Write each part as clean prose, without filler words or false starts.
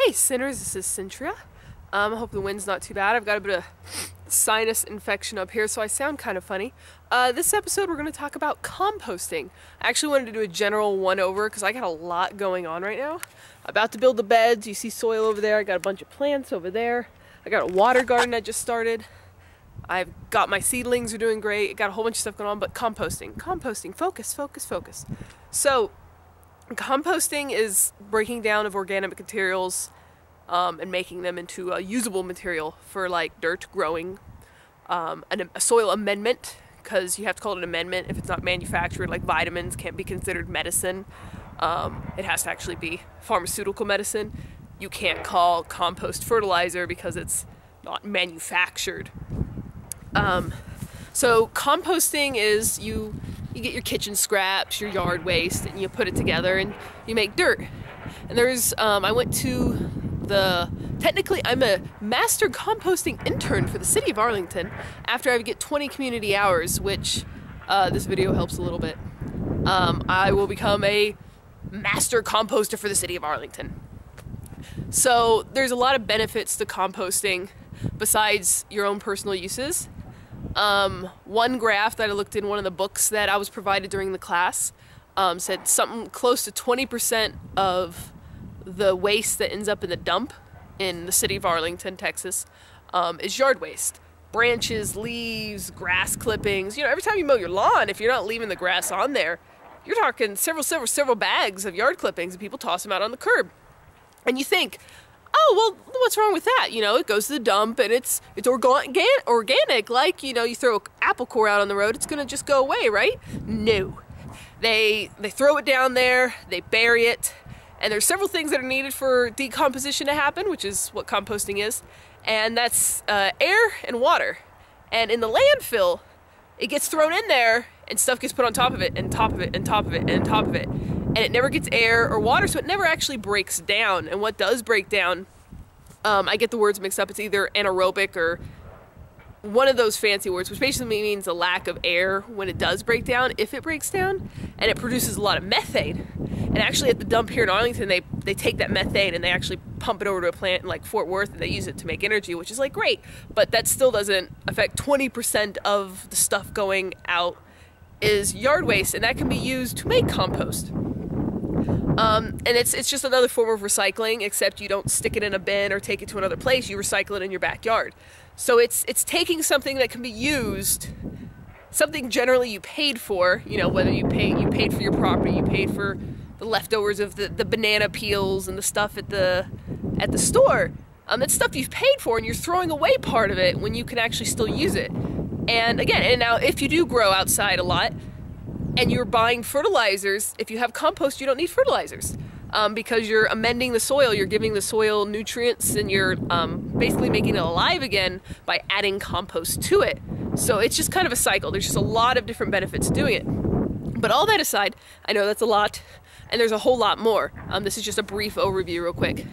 Hey sinners, this is Cintria. I hope the wind's not too bad. I've got a bit of sinus infection up here, so I sound kind of funny. This episode we're going to talk about composting. I actually wanted to do a general one-over because I got a lot going on right now. About to build the beds. You see soil over there. I got a bunch of plants over there. I got a water garden I just started. I've got my seedlings are doing great. I got a whole bunch of stuff going on, but composting, focus. So, composting is breaking down of organic materials and making them into a usable material for like dirt growing, a soil amendment, because you have to call it an amendment if it's not manufactured. Like vitamins can't be considered medicine. It has to actually be pharmaceutical medicine. You can't call compost fertilizer because it's not manufactured. So composting is you get your kitchen scraps, your yard waste, and you put it together and you make dirt. And there's, I went to technically I'm a master composting intern for the city of Arlington after I get 20 community hours, which this video helps a little bit. I will become a master composter for the city of Arlington. So there's a lot of benefits to composting besides your own personal uses. One graph that I looked in one of the books that I was provided during the class said something close to 20% of the waste that ends up in the dump in the city of Arlington, Texas, is yard waste. Branches, leaves, grass clippings. You know, every time you mow your lawn, if you're not leaving the grass on there, you're talking several bags of yard clippings, and people toss them out on the curb. And you think, oh, well, what's wrong with that? You know, it goes to the dump and it's organic. Like, you know, you throw an apple core out on the road, it's going to just go away, right? No. They throw it down there, they bury it, and there's several things that are needed for decomposition to happen, which is what composting is. And that's air and water. And in the landfill, it gets thrown in there and stuff gets put on top of it and top of it and top of it and top of it. And it never gets air or water, so it never actually breaks down. And what does break down, I get the words mixed up, it's either anaerobic or one of those fancy words, which basically means a lack of air when it does break down, if it breaks down, and it produces a lot of methane. And actually at the dump here in Arlington, they take that methane and they actually pump it over to a plant in like Fort Worth and they use it to make energy, which is like great, but that still doesn't affect 20% of the stuff going out is yard waste, and that can be used to make compost. And it's just another form of recycling, except you don't stick it in a bin or take it to another place, you recycle it in your backyard. So it's taking something that can be used, something generally you paid for, you know, whether you paid for your property, you paid for the leftovers of the banana peels and the stuff at the store. That's stuff you've paid for and you're throwing away part of it when you can actually still use it. And again, and now if you do grow outside a lot and you're buying fertilizers, if you have compost, you don't need fertilizers. Because you're amending the soil, you're giving the soil nutrients, and you're basically making it alive again by adding compost to it. So it's just kind of a cycle. There's just a lot of different benefits to doing it. But all that aside, I know that's a lot, and there's a whole lot more. This is just a brief overview real quick.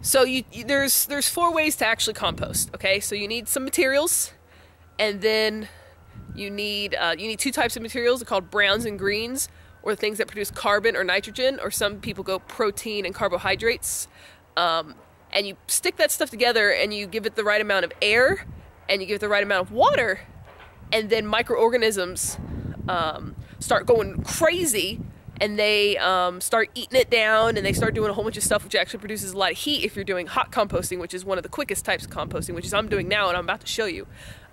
So there's 4 ways to actually compost, okay? So you need some materials, and then you need 2 types of materials. They're called browns and greens, or things that produce carbon or nitrogen, or some people go protein and carbohydrates. And you stick that stuff together and you give it the right amount of air and you give it the right amount of water, and then microorganisms start going crazy and they start eating it down, and they start doing a whole bunch of stuff which actually produces a lot of heat if you're doing hot composting, which is one of the quickest types of composting, which is I'm doing now and I'm about to show you.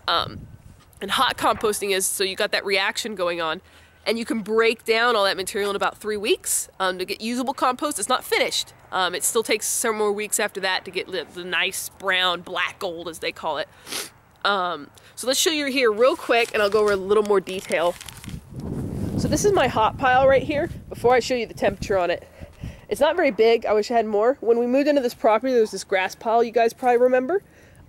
And hot composting is, so you got that reaction going on, and you can break down all that material in about 3 weeks to get usable compost. It's not finished. It still takes several more weeks after that to get the nice brown, black gold as they call it. So let's show you here real quick, and I'll go over a little more detail. So this is my hot pile right here, before I show you the temperature on it. It's not very big. I wish I had more. When we moved into this property, there was this grass pile you guys probably remember.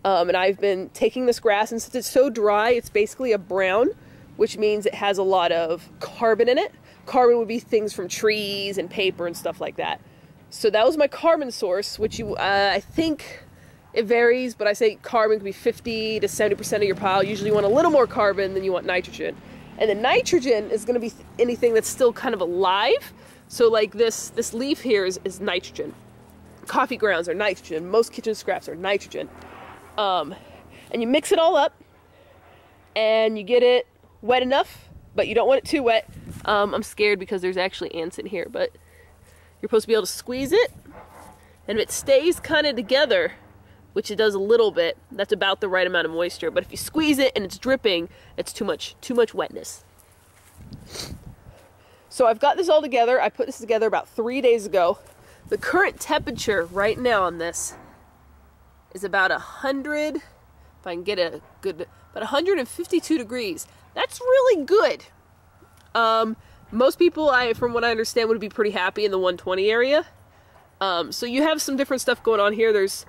And I've been taking this grass, and since it's so dry, it's basically a brown, which means it has a lot of carbon in it. Carbon would be things from trees and paper and stuff like that. So that was my carbon source, which I think it varies, but I say carbon could be 50 to 70% of your pile. Usually you want a little more carbon than you want nitrogen. And the nitrogen is going to be anything that's still kind of alive. So like this leaf here is nitrogen. coffee grounds are nitrogen. Most kitchen scraps are nitrogen. And you mix it all up, and you get it wet enough, but you don't want it too wet. I'm scared because there's actually ants in here, but you're supposed to be able to squeeze it, and if it stays kind of together, which it does a little bit, that's about the right amount of moisture. But if you squeeze it and it's dripping, it's too much wetness. So I've got this all together. I put this together about 3 days ago. The current temperature right now on this is about 100, if I can get a good, about 152 degrees. That's really good. Most people, from what I understand, would be pretty happy in the 120 area. So you have some different stuff going on here. There's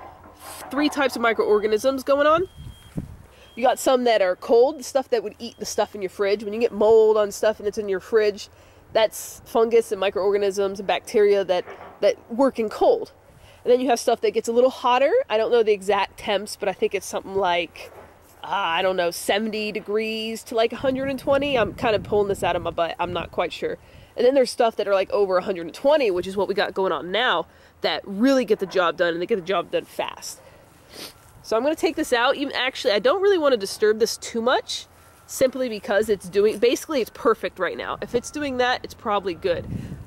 3 types of microorganisms going on. You got some that are cold, the stuff that would eat the stuff in your fridge. When you get mold on stuff and it's in your fridge, that's fungus and microorganisms and bacteria that work in cold. And then you have stuff that gets a little hotter. I don't know the exact temps, but I think it's something like, I don't know, 70 degrees to like 120. I'm kind of pulling this out of my butt. I'm not quite sure. And then there's stuff that are like over 120, which is what we got going on now, that really get the job done, and they get the job done fast. So I'm going to take this out. Even actually, I don't really want to disturb this too much, simply because it's doing, basically it's perfect right now. If it's doing that, it's probably good.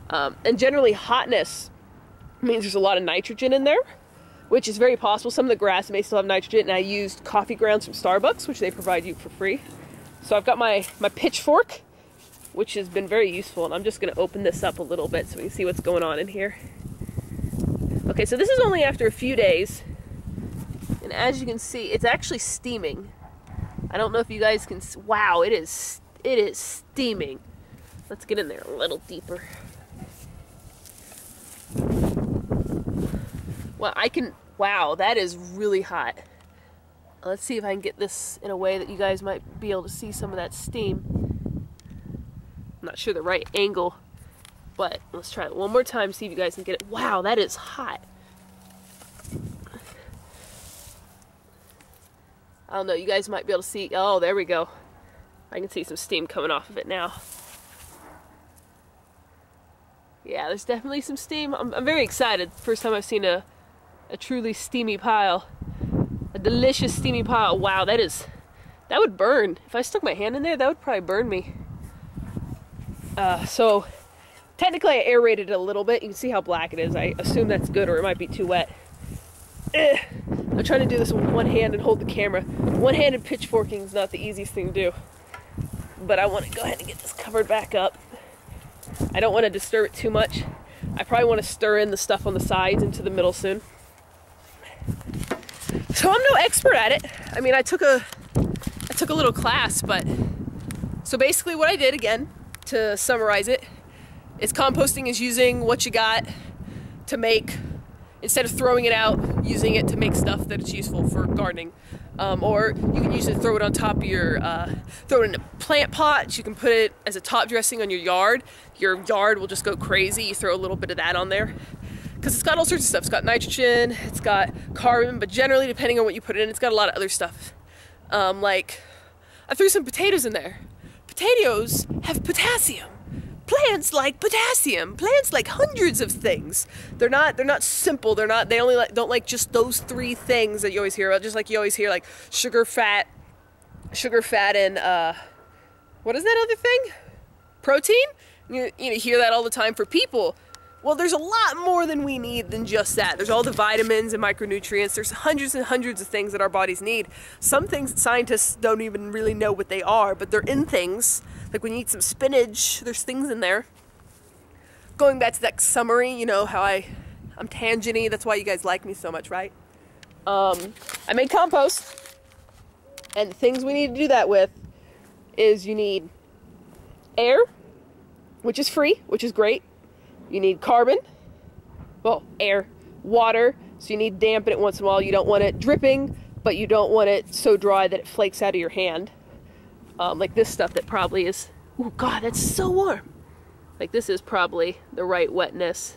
And generally hotness means there's a lot of nitrogen in there, which is very possible. Some of the grass may still have nitrogen, and I used coffee grounds from Starbucks, which they provide you for free. So I've got my pitchfork, which has been very useful, and I'm just going to open this up a little bit so we can see what's going on in here. Okay, so this is only after a few days, and as you can see, it's actually steaming. I don't know if you guys can see. Wow, it is steaming. Let's get in there a little deeper. Well, wow, that is really hot. Let's see if I can get this in a way that you guys might be able to see some of that steam. I'm not sure the right angle, but let's try it one more time, see if you guys can get it. Wow, that is hot. I don't know, you guys might be able to see. Oh, there we go. I can see some steam coming off of it now. Yeah, there's definitely some steam. I'm very excited. First time I've seen a truly steamy pile. A delicious steamy pile. Wow, that would burn. If I stuck my hand in there, that would probably burn me. So technically I aerated it a little bit. You can see how black it is. I assume that's good, or it might be too wet. I'm trying to do this with one hand and hold the camera. One-handed pitchforking is not the easiest thing to do. But I want to go ahead and get this covered back up. I don't want to disturb it too much. I probably want to stir in the stuff on the sides into the middle soon. So I'm no expert at it. I mean, I took a little class, but so basically what I did, again, to summarize it, is composting is using what you got to make, instead of throwing it out, using it to make stuff that is useful for gardening. Or you can use it, throw it on top of your, throw it in a plant pot. You can put it as a top dressing on your yard. Your yard will just go crazy. You throw a little bit of that on there. Because it's got all sorts of stuff. It's got nitrogen, it's got carbon, but generally, depending on what you put in, it's got a lot of other stuff. Like, I threw some potatoes in there. Potatoes have potassium. Plants like potassium. Plants like hundreds of things. They're not simple. They only don't like just those 3 things that you always hear about. Just like you always hear, like sugar, fat, and what is that other thing? Protein? You hear that all the time for people. Well, there's a lot more than we need than just that. There's all the vitamins and micronutrients. There's hundreds and hundreds of things that our bodies need. Some things that scientists don't even really know what they are, but they're in things. Like when you eat some spinach, there's things in there. Going back to that summary, you know how I'm tangent-y. That's why you guys like me so much, right? I made compost. And the things we need to do that with is you need air, which is free, which is great. You need carbon, well, air, water, so you need to dampen it once in a while. You don't want it dripping, but you don't want it so dry that it flakes out of your hand. Like this stuff that probably is, oh God, that's so warm. Like this is probably the right wetness.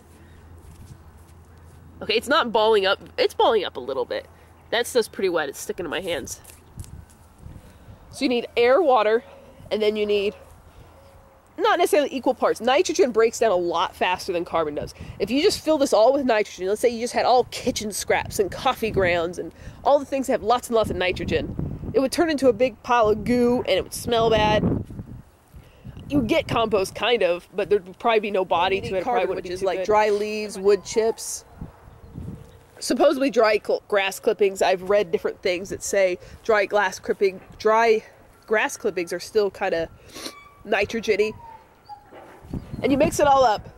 Okay, it's not balling up. It's balling up a little bit. That stuff's pretty wet. It's sticking to my hands. So you need air, water, and then you need not necessarily equal parts. Nitrogen breaks down a lot faster than carbon does. If you just fill this all with nitrogen, let's say you just had all kitchen scraps and coffee grounds and all the things that have lots and lots of nitrogen, it would turn into a big pile of goo and it would smell bad. You would get compost, kind of, but there'd probably be no body to it. Probably which is like dry leaves, wood chips, supposedly dry grass clippings. I've read different things that say dry grass clippings are still kind of nitrogen-y. And you mix it all up,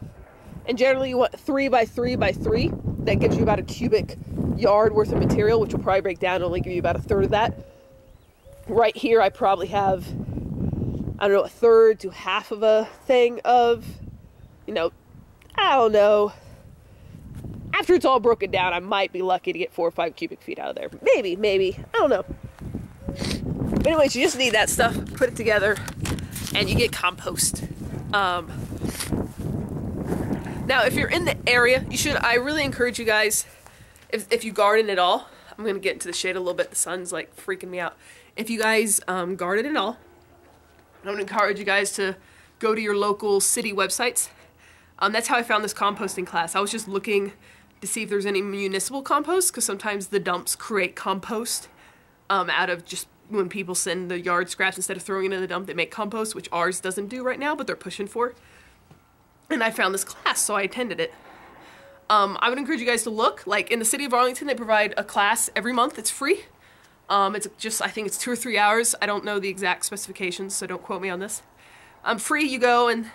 and generally you want 3 by 3 by 3. That gives you about a cubic yard worth of material, which will probably break down and only give you about a third of that. Right here I probably have, I don't know, a third to half of a thing of, you know, I don't know. After it's all broken down, I might be lucky to get 4 or 5 cubic feet out of there. Maybe. I don't know. But anyways, you just need that stuff, put it together, and you get compost. Now, if you're in the area, I really encourage you guys, if you garden at all, I'm going to get into the shade a little bit. The sun's like freaking me out. If you guys garden at all, I'm going to encourage you guys to go to your local city websites. That's how I found this composting class. I was just looking to see if there's any municipal compost, because sometimes the dumps create compost out of just when people send the yard scraps. Instead of throwing it in the dump, they make compost, which ours doesn't do right now, but they're pushing for. And I found this class, so I attended it. I would encourage you guys to look. Like in the city of Arlington, they provide a class every month. It's free. It's just, I think it's 2 or 3 hours. I don't know the exact specifications, so don't quote me on this. Free, you go and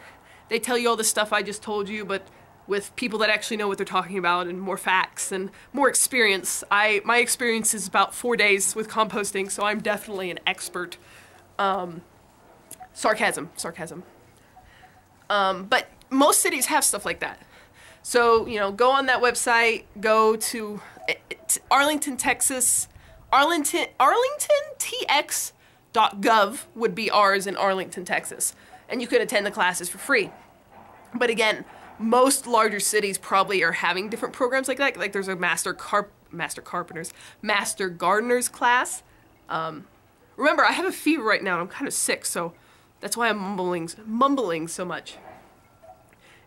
they tell you all the stuff I just told you, but with people that actually know what they're talking about and more facts and more experience. My experience is about 4 days with composting, so I'm definitely an expert. Sarcasm. But most cities have stuff like that. So, you know, go on that website, go to Arlington, Texas, arlingtontx.gov would be ours in Arlington, Texas. And you could attend the classes for free. But again, most larger cities probably are having different programs like that. Like there's a Master Gardeners class. Remember, I have a fever right now and I'm kind of sick, so that's why I'm mumbling so much.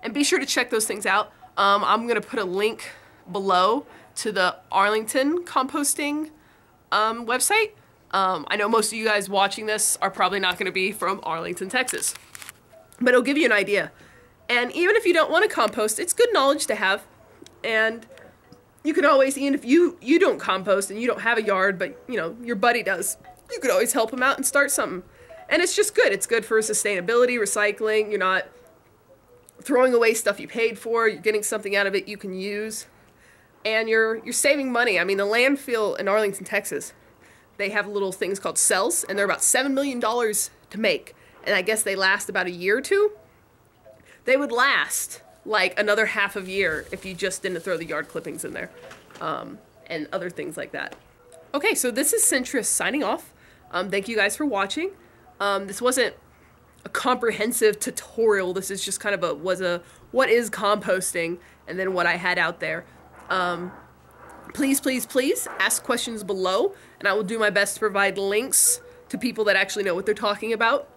And be sure to check those things out. I'm going to put a link below to the Arlington composting website. I know most of you guys watching this are probably not going to be from Arlington, Texas. But it'll give you an idea. And even if you don't want to compost, it's good knowledge to have. And you can always, even if you don't compost and you don't have a yard, but you know, your buddy does, you could always help him out and start something. And it's just good. It's good for sustainability, recycling. You're not throwing away stuff you paid for. You're getting something out of it you can use. And you're saving money. I mean, the landfill in Arlington, Texas, they have little things called cells, and they're about $7 million to make. And I guess they last about a year or two. They would last like another half a year if you just didn't throw the yard clippings in there, and other things like that. Okay, so this is Centris signing off. Thank you guys for watching. This wasn't a comprehensive tutorial. This is just kind of what is composting, and then what I had out there. Please ask questions below, and I will do my best to provide links to people that actually know what they're talking about,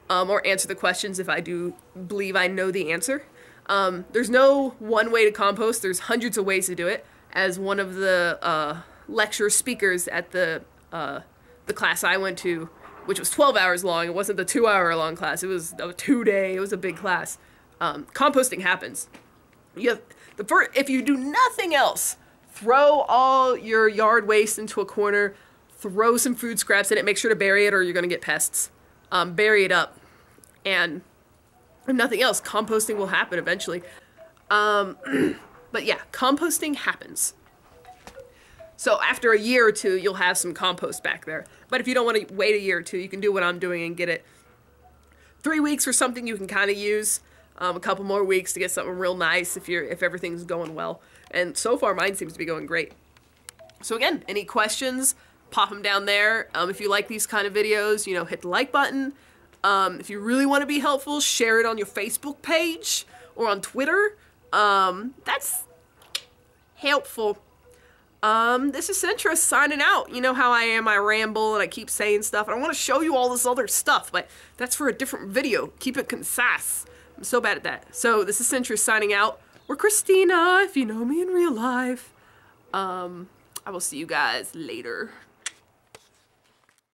or answer the questions if I do believe I know the answer. There's no one way to compost. There's hundreds of ways to do it. As one of the lecture speakers at the class I went to, which was 12 hours long, it wasn't the 2-hour long class, it was a 2-day, it was a big class. Composting happens. If you do nothing else, throw all your yard waste into a corner, throw some food scraps in it, make sure to bury it or you're going to get pests. Bury it up. And if nothing else, composting will happen eventually. But yeah, composting happens. So after a year or two, you'll have some compost back there. But if you don't want to wait a year or two, you can do what I'm doing and get it 3 weeks for something you can kind of use. A couple more weeks to get something real nice if everything's going well. And so far, mine seems to be going great. So again, any questions, pop them down there. If you like these kind of videos, you know, hit the like button. If you really want to be helpful, share it on your Facebook page or on Twitter. That's helpful. This is Centra signing out. You know how I am, I ramble and I keep saying stuff. And I want to show you all this other stuff, but that's for a different video. Keep it concise. I'm so bad at that. So this is Centra signing out. We're Christina, if you know me in real life. I will see you guys later.